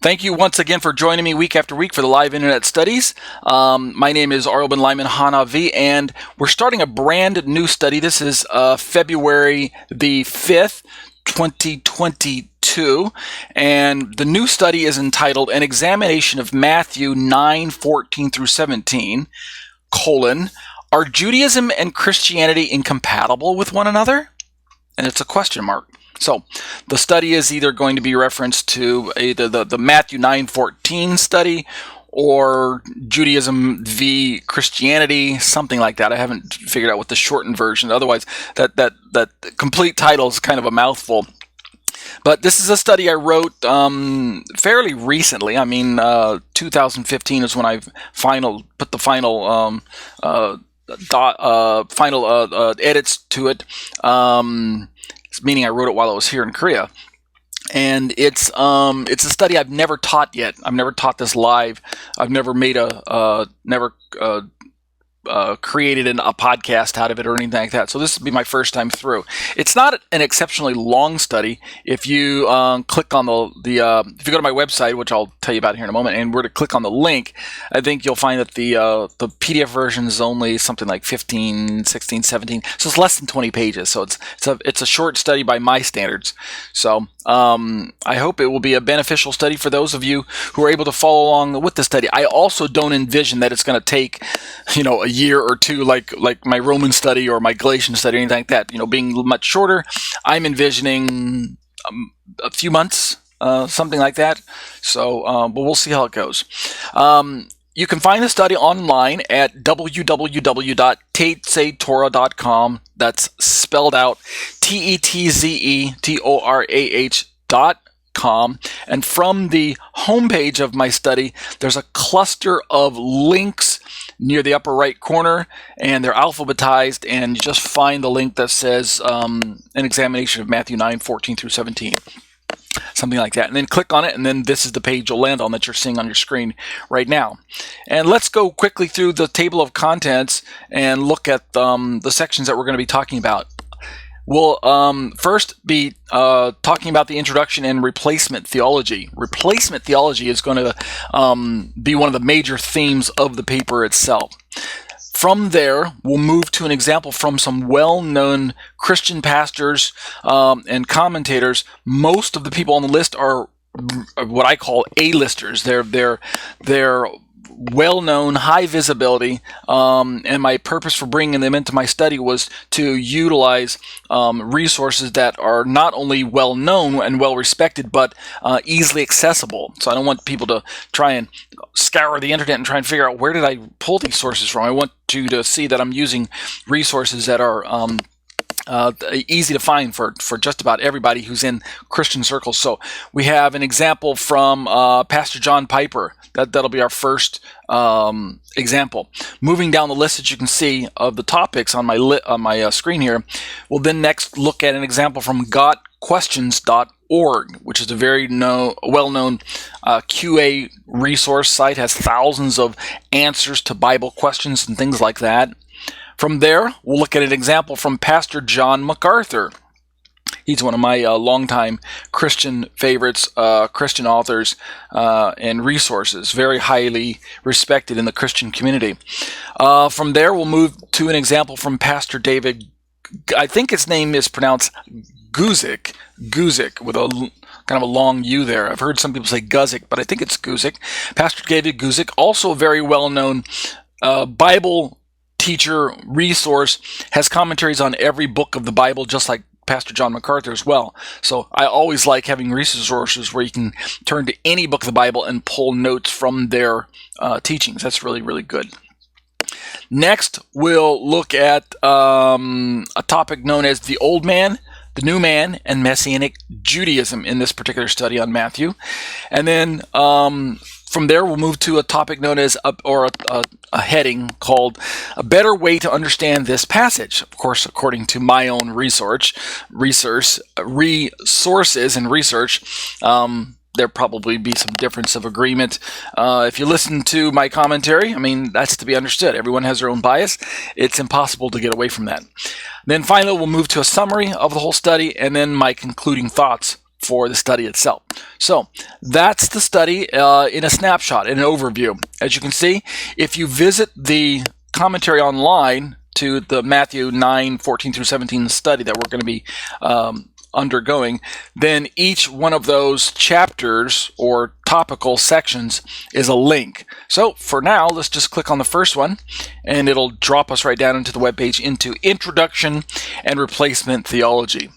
Thank you once again for joining me week after week for the live internet studies. My name is Ariel Ben Lyman Hanavi, and we're starting a brand new study. This is February the 5th, 2022, and the new study is entitled An Examination of Matthew 9:14 through 17, Are Judaism and Christianity incompatible with one another? And it's a question mark. So the study is either going to be referenced to either the Matthew 9:14 study or Judaism v. Christianity, something like that. I haven't figured out what the shortened version. Otherwise, that complete title is kind of a mouthful. But this is a study I wrote fairly recently. 2015 is when I put the final edits to it. Meaning I wrote it while I was here in Korea, and it's a study I've never taught yet. I've never taught this live. I've never made created a podcast out of it or anything like that. So this will be my first time through. It's not an exceptionally long study. If you click on if you go to my website, which I'll tell you about here in a moment, and were to click on the link, I think you'll find that the PDF version is only something like 15, 16, 17. So it's less than 20 pages. So it's a short study by my standards. So I hope it will be a beneficial study for those of you who are able to follow along with the study. I also don't envision that it's going to take, a year or two, like my Roman study or my Galatian study or anything like that, being much shorter. I'm envisioning a few months, something like that. So, but we'll see how it goes. You can find the study online at www.tetzetorah.com. That's spelled out TETZETORAH.com. And from the homepage of my study, there's a cluster of links near the upper right corner, and they're alphabetized, and you just find the link that says an examination of Matthew 9:14 through 17. Something like that. And then click on it, and then this is the page you'll land on that you're seeing on your screen right now. And let's go quickly through the table of contents and look at the sections that we're going to be talking about. We'll first be talking about the introduction and replacement theology. Replacement theology is going to be one of the major themes of the paper itself. From there, we'll move to an example from some well-known Christian pastors and commentators. Most of the people on the list are what I call A-listers. They're well-known, high visibility, and my purpose for bringing them into my study was to utilize resources that are not only well-known and well-respected, but easily accessible. So I don't want people to try and scour the internet and try and figure out where did I pull these sources from. I want you to see that I'm using resources that are easy to find for just about everybody who's in Christian circles. So we have an example from Pastor John Piper. That'll be our first example. Moving down the list that you can see of the topics on my screen here, we'll then next look at an example from gotquestions.org, which is a very well-known QA resource site, has thousands of answers to Bible questions and things like that. From there, we'll look at an example from Pastor John MacArthur. He's one of my longtime Christian favorites, Christian authors and resources, very highly respected in the Christian community. From there, we'll move to an example from Pastor David, I think his name is pronounced Guzik, with a kind of a long U there. I've heard some people say Guzik, but I think it's Guzik. Pastor David Guzik, also a very well-known Bible teacher resource, has commentaries on every book of the Bible, just like Pastor John MacArthur as well. So I always like having resources where you can turn to any book of the Bible and pull notes from their teachings. That's really, really good. Next, we'll look at a topic known as the Old Man, the New Man, and Messianic Judaism in this particular study on Matthew. And then from there, we'll move to a topic known as, a heading called A Better Way to Understand This Passage. Of course, according to my own resources and research, there probably be some difference of agreement. If you listen to my commentary, that's to be understood. Everyone has their own bias. It's impossible to get away from that. Then finally, we'll move to a summary of the whole study and then my concluding thoughts for the study itself. So that's the study in a snapshot, in an overview. As you can see, if you visit the commentary online to the Matthew 9:14 through 17 study that we're going to be undergoing, then each one of those chapters or topical sections is a link. So for now, let's just click on the first one, and it'll drop us right down into the webpage into Introduction and Replacement Theology.